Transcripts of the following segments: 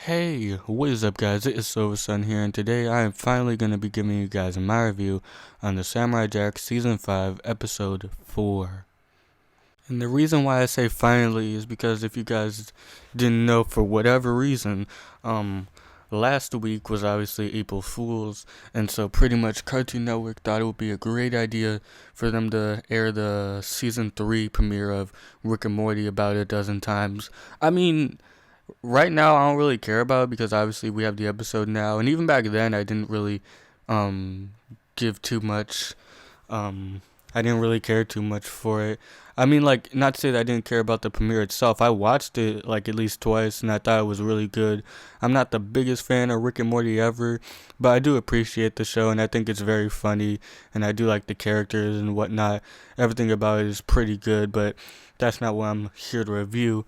Hey, what is up guys, it is Silver Sun here, and today I am finally going to be giving you guys my review on the Samurai Jack Season 5, Episode 4. And the reason why I say finally is because if you guys didn't know, for whatever reason, last week was obviously April Fool's, and so pretty much Cartoon Network thought it would be a great idea for them to air the Season 3 premiere of Rick and Morty about a dozen times. I mean, right now I don't really care about it because obviously we have the episode now, and even back then I didn't really um give too much. I didn't really care too much for it. I mean, like, not to say that I didn't care about the premiere itself. I watched it like at least twice and I thought it was really good. I'm not the biggest fan of Rick and Morty ever, but I do appreciate the show and I think it's very funny, and I do like the characters and whatnot. Everything about it is pretty good, but that's not what I'm here to review.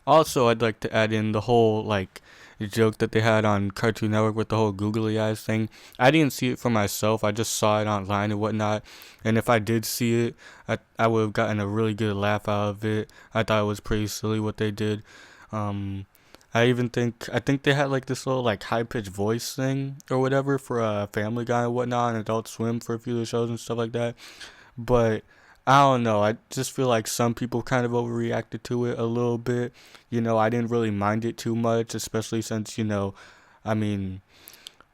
Also, I'd like to add in the whole, like, joke that they had on Cartoon Network with the whole googly eyes thing. I didn't see it for myself. I just saw it online and whatnot. And if I did see it, I would have gotten a really good laugh out of it. I thought it was pretty silly what they did. I think they had like this little like high pitched voice thing or whatever for Family Guy and whatnot, and Adult Swim for a few of the shows and stuff like that. But I don't know. I just feel like some people kind of overreacted to it a little bit. I didn't really mind it too much, especially since, I mean,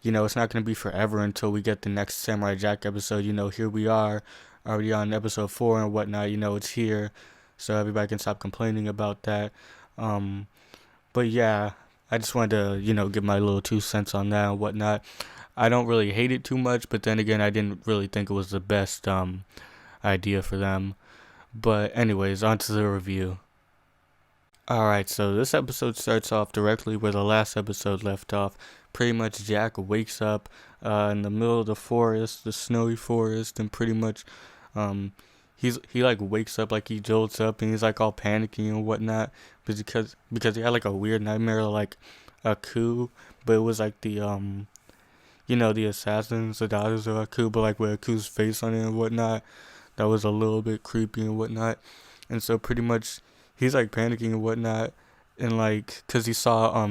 it's not going to be forever until we get the next Samurai Jack episode. Here we are already on episode 4 and whatnot. It's here. So everybody can stop complaining about that. Um, but yeah, I just wanted to, give my little 2 cents on that and whatnot. I don't really hate it too much, but then again, I didn't really think it was the best, idea for them. But anyways, on to the review. Alright, so this episode starts off directly where the last episode left off. Pretty much Jack wakes up in the middle of the forest, the snowy forest, and pretty much he like wakes up, like he jolts up, and he's like all panicky and whatnot because he had like a weird nightmare, like a coup, but it was like the assassins, the daughters of Aku, but like with Aku's face on it and whatnot. That was a little bit creepy and whatnot. And so pretty much he's like panicking and whatnot, and like cuz he saw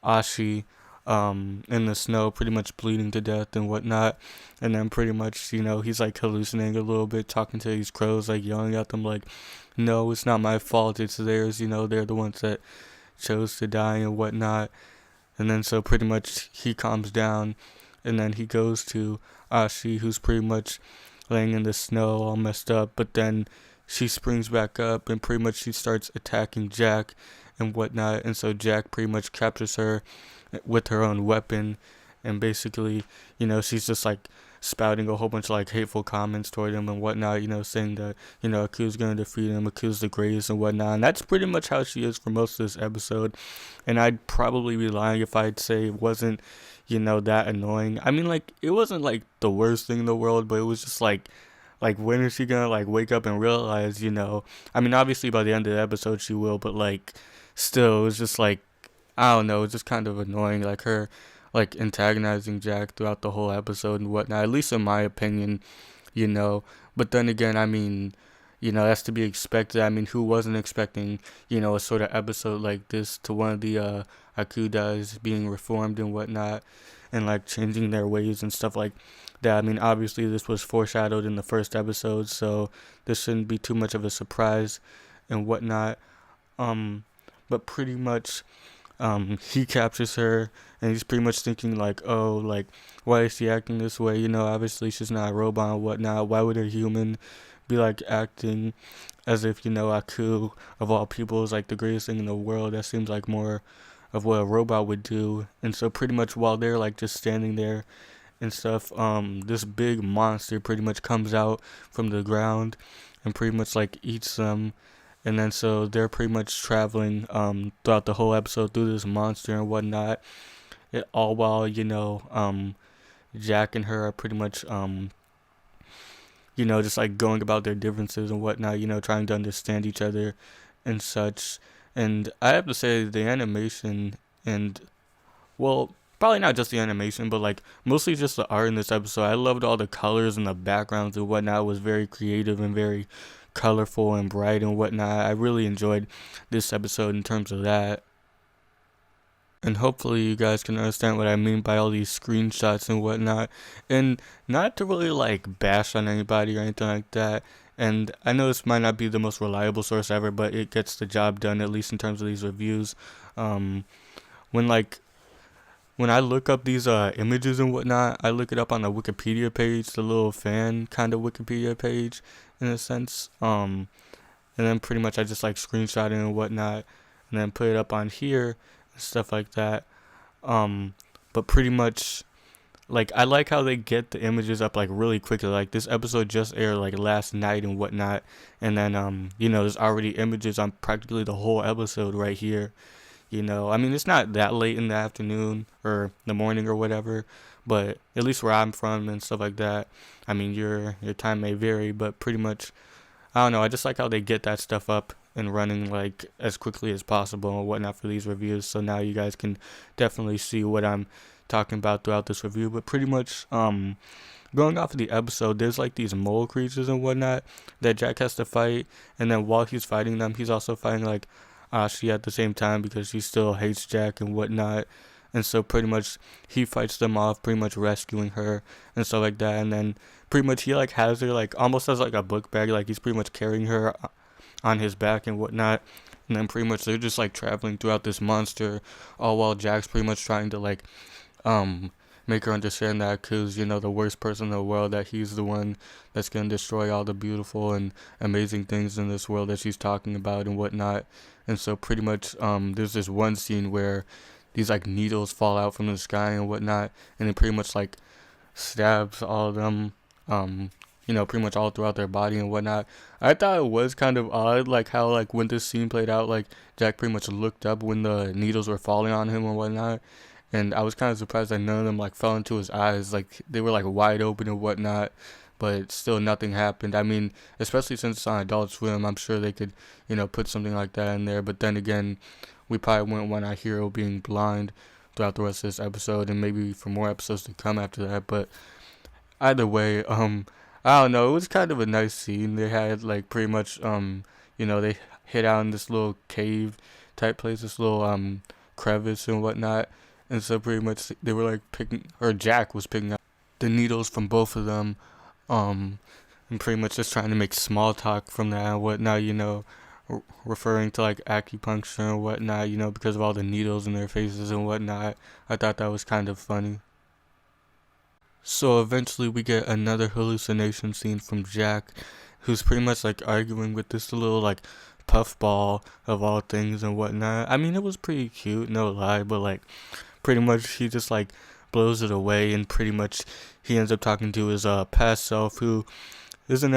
Ashi in the snow pretty much bleeding to death and whatnot. And then pretty much, he's like hallucinating a little bit, talking to these crows, like yelling at them like, no, it's not my fault, it's theirs, they're the ones that chose to die and whatnot. And then so pretty much he calms down, and then he goes to Ashi, who's pretty much laying in the snow all messed up, but then she springs back up and pretty much she starts attacking Jack and whatnot. And so Jack pretty much captures her with her own weapon, and basically, she's just like spouting a whole bunch of like hateful comments toward him and whatnot, saying that, Aku's gonna defeat him, Aku's the greatest and whatnot. And that's pretty much how she is for most of this episode. And I'd probably be lying if I'd say it wasn't, that annoying. I mean, like, it wasn't like the worst thing in the world, but it was just like when is she gonna like wake up and realize, I mean, obviously by the end of the episode she will, but like still, it was just like, I don't know, it's just kind of annoying, like her like antagonizing Jack throughout the whole episode and whatnot, at least in my opinion. But then again, I mean, that's to be expected. I mean, who wasn't expecting, a sort of episode like this, to one of the Akudais being reformed and whatnot, and like changing their ways and stuff like that. I mean, obviously this was foreshadowed in the first episode, so this shouldn't be too much of a surprise and whatnot. But pretty much, he captures her, and he's pretty much thinking like, oh, like, why is she acting this way? Obviously she's not a robot and whatnot. Why would a human be like acting as if, Aku of all people is like the greatest thing in the world? That seems like more of what a robot would do. And so pretty much while they're like just standing there and stuff, this big monster pretty much comes out from the ground and pretty much like eats them. And then so they're pretty much traveling throughout the whole episode through this monster and whatnot. All while, Jack and her are pretty much just like going about their differences and whatnot, trying to understand each other and such. And I have to say the animation and, well, probably not just the animation, but like mostly just the art in this episode. I loved all the colors and the backgrounds and whatnot. It was very creative and very colorful and bright and whatnot. I really enjoyed this episode in terms of that. And hopefully you guys can understand what I mean by all these screenshots and whatnot. And not to really like bash on anybody or anything like that. And I know this might not be the most reliable source ever, but it gets the job done, at least in terms of these reviews. Um, when like when I look up these images and whatnot, I look it up on the Wikipedia page, the little fan kind of Wikipedia page, in a sense. And then pretty much I just like screenshot it and whatnot, and then put it up on here and stuff like that. Um, but pretty much like I like how they get the images up like really quickly. Like this episode just aired like last night and whatnot, and then there's already images on practically the whole episode right here. I mean it's not that late in the afternoon or the morning or whatever, but at least where I'm from and stuff like that. I mean your time may vary, but pretty much I don't know. I just like how they get that stuff up and running like as quickly as possible and whatnot for these reviews. So now you guys can definitely see what I'm talking about throughout this review. But pretty much, going off of the episode, there's like these mole creatures and whatnot that Jack has to fight, and then while he's fighting them, he's also fighting like Ashi at the same time because she still hates Jack and whatnot. And so pretty much he fights them off, pretty much rescuing her and stuff like that. And then pretty much he like has her like almost as like a book bag, like he's pretty much carrying her on his back and whatnot. And then pretty much they're just like traveling throughout this monster, all while Jack's pretty much trying to like um make her understand that, because the worst person in the world, that he's the one that's gonna destroy all the beautiful and amazing things in this world that she's talking about and whatnot. And so pretty much there's this one scene where these like needles fall out from the sky and whatnot, and it pretty much like stabs all of them, pretty much all throughout their body and whatnot. I thought it was kind of odd, like how like when this scene played out, like Jack pretty much looked up when the needles were falling on him and whatnot, and I was kind of surprised that none of them like fell into his eyes, like they were like wide open and whatnot. But still, nothing happened. I mean, especially since it's on Adult Swim, I'm sure they could, put something like that in there. But then again, we probably wouldn't want our hero being blind throughout the rest of this episode, and maybe for more episodes to come after that. But either way, I don't know. It was kind of a nice scene. They had like pretty much, they hid out in this little cave type place, this little crevice and whatnot, and so pretty much they were like Jack was picking up the needles from both of them, and pretty much just trying to make small talk from that and whatnot, referring to like acupuncture and whatnot, because of all the needles in their faces and whatnot. I thought that was kind of funny. So eventually we get another hallucination scene from Jack, who's pretty much like arguing with this little like puffball of all things and whatnot. I mean, it was pretty cute, no lie, but like pretty much he just like blows it away, and pretty much he ends up talking to his past self, who isn't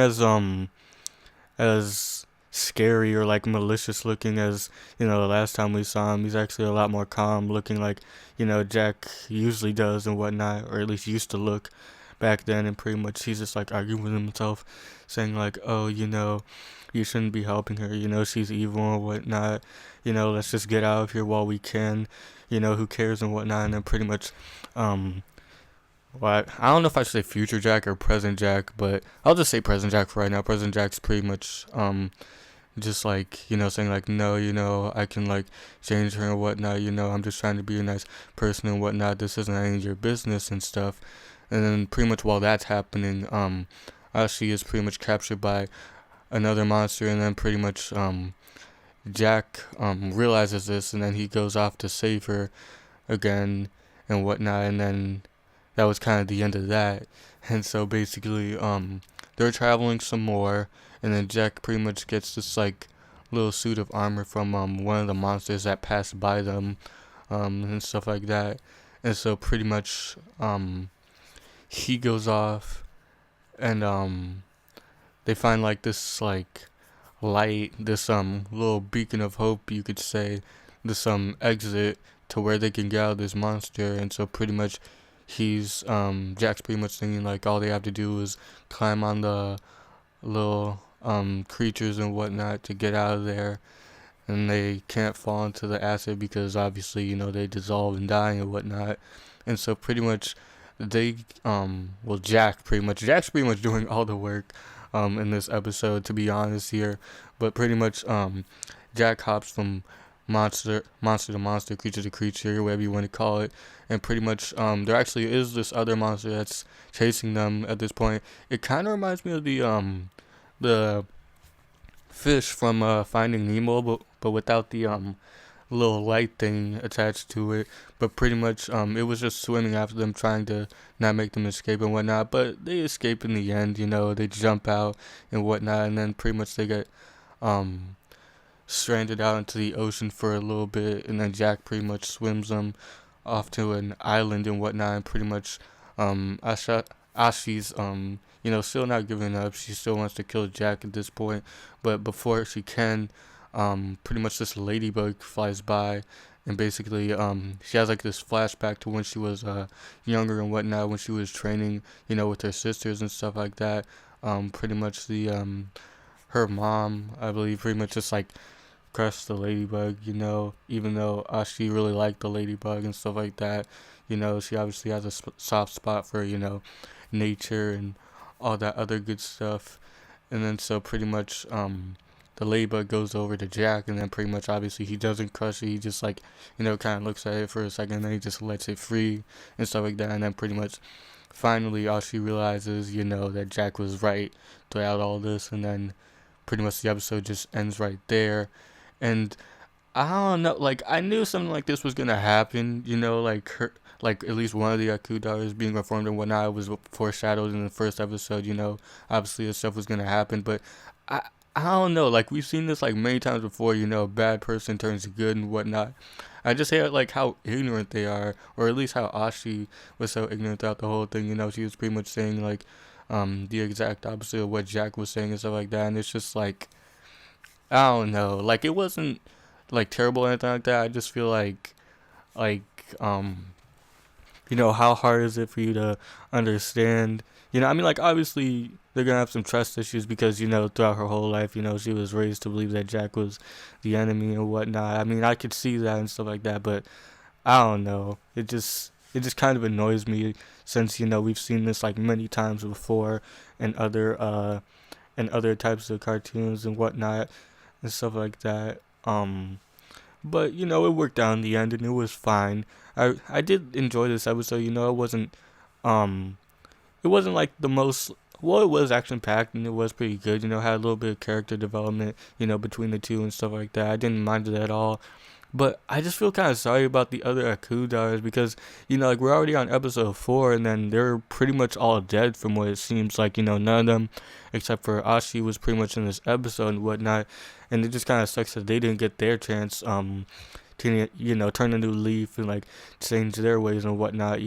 as scary or like malicious looking as the last time we saw him. He's actually a lot more calm looking, like Jack usually does and whatnot, or at least used to look back then. And pretty much he's just like arguing with himself, saying like, oh, you shouldn't be helping her, she's evil and whatnot, let's just get out of here while we can, who cares and whatnot. And then pretty much well, I don't know if I should say future Jack or present Jack, but I'll just say present Jack for right now. Present Jack's pretty much just like saying like, no, I can like change her and whatnot, I'm just trying to be a nice person and whatnot, this isn't any of your business and stuff. And then pretty much while that's happening, Ashi is pretty much captured by another monster, and then pretty much Jack realizes this, and then he goes off to save her again and whatnot. And then that was kind of the end of that. And so basically they're traveling some more, and then Jack pretty much gets this like little suit of armor from one of the monsters that passed by them, and stuff like that. And so pretty much he goes off, and they find like this like light, this little beacon of hope, you could say, this exit to where they can get out of this monster. And so pretty much he's Jack's pretty much thinking like all they have to do is climb on the little creatures and whatnot to get out of there, and they can't fall into the acid because obviously they dissolve and die and whatnot. And so pretty much they Jack's pretty much doing all the work in this episode, to be honest here. But pretty much Jack hops from monster to monster, creature to creature, whatever you want to call it. And pretty much there actually is this other monster that's chasing them at this point. It kind of reminds me of the fish from Finding Nemo, but without the little light thing attached to it. But pretty much it was just swimming after them, trying to not make them escape and whatnot. But they escape in the end. They jump out and whatnot, and then pretty much they get um stranded out into the ocean for a little bit, and then Jack pretty much swims them off to an island and whatnot, and pretty much Ashi's still not giving up. She still wants to kill Jack at this point, but before she can, pretty much this ladybug flies by, and basically she has like this flashback to when she was younger and whatnot, when she was training, with her sisters and stuff like that. Pretty much the her mom, I believe, pretty much just like crushed the ladybug, even though she really liked the ladybug and stuff like that. She obviously has a soft spot for, nature and all that other good stuff. And then so pretty much the ladybug goes over to Jack, and then pretty much obviously he doesn't crush it. He just like, kind of looks at it for a second, and then he just lets it free and stuff like that. And then pretty much finally all she realizes, that Jack was right throughout all this, and then pretty much the episode just ends right there. And I don't know, like I knew something like this was gonna happen, like at least one of the Akudars being reformed and whatnot was foreshadowed in the first episode. Obviously this stuff was gonna happen, but I don't know, like we've seen this like many times before. A bad person turns good and whatnot. I just hate like how ignorant they are, or at least how Ashi was so ignorant throughout the whole thing. She was pretty much saying like the exact opposite of what Jack was saying and stuff like that, and it's just like, I don't know. Like it wasn't like terrible or anything like that. I just feel like how hard is it for you to understand? Like obviously they're gonna have some trust issues because throughout her whole life, she was raised to believe that Jack was the enemy and whatnot. I could see that and stuff like that, but I don't know. It just kind of annoys me since we've seen this like many times before in other types of cartoons and whatnot and stuff like that. But it worked out in the end, and it was fine. I did enjoy this episode. It wasn't like the most. Well, it was action packed and it was pretty good. Had a little bit of character development, between the two and stuff like that. I didn't mind it at all. But I just feel kind of sorry about the other Akudars because, like we're already on episode 4, and then they're pretty much all dead from what it seems like. None of them, except for Ashi, was pretty much in this episode and whatnot. And it just kind of sucks that they didn't get their chance to, turn a new leaf and like change their ways and whatnot.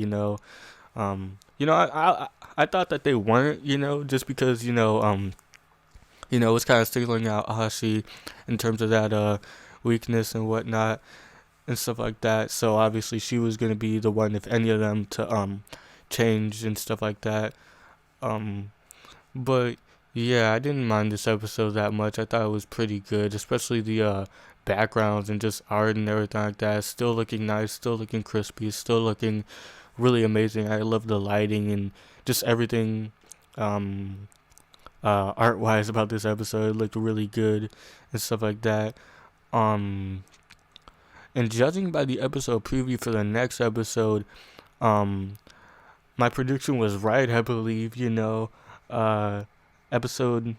I thought that they weren't, just because, it's kind of singling out Ashi in terms of that weakness and whatnot and stuff like that. So obviously she was gonna be the one, if any of them, to change and stuff like that. But yeah, I didn't mind this episode that much. I thought it was pretty good, especially the backgrounds and just art and everything like that. It's still looking nice, still looking crispy, still looking really amazing. I love the lighting and just everything art wise about this episode. It looked really good and stuff like that. And judging by the episode preview for the next episode, my prediction was right, I believe. Episode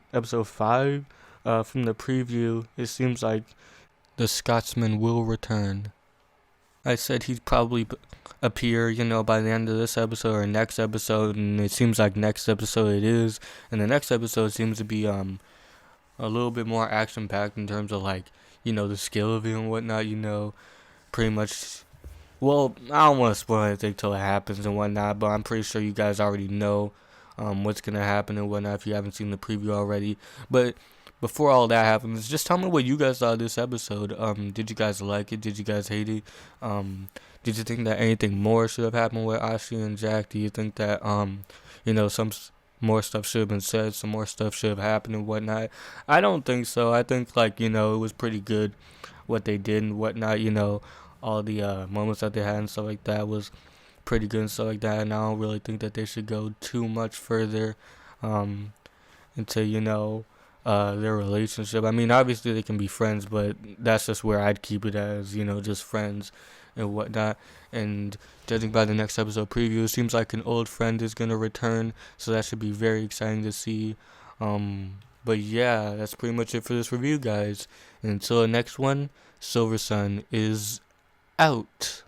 5, from the preview, it seems like the Scotsman will return. I said he'd probably appear, by the end of this episode or next episode, and it seems like next episode it is. And the next episode seems to be a little bit more action packed in terms of like, the skill of it and whatnot. Pretty much. Well, I don't want to spoil anything till it happens and whatnot, but I'm pretty sure you guys already know what's gonna happen and whatnot if you haven't seen the preview already. But before all that happens, just tell me what you guys thought of this episode. Did you guys like it? Did you guys hate it? Did you think that anything more should have happened with Ashi and Jack? Do you think that some more stuff should have been said, some more stuff should have happened and whatnot? I don't think so. I think like it was pretty good what they did and whatnot. All the moments that they had and stuff like that was pretty good and stuff like that. And I don't really think that they should go too much further into their relationship. I mean, obviously they can be friends, but that's just where I'd keep it as, just friends and whatnot. And judging by the next episode preview, it seems like an old friend is gonna return, so that should be very exciting to see. But yeah, that's pretty much it for this review, guys. And until the next one, Silver Sun is out.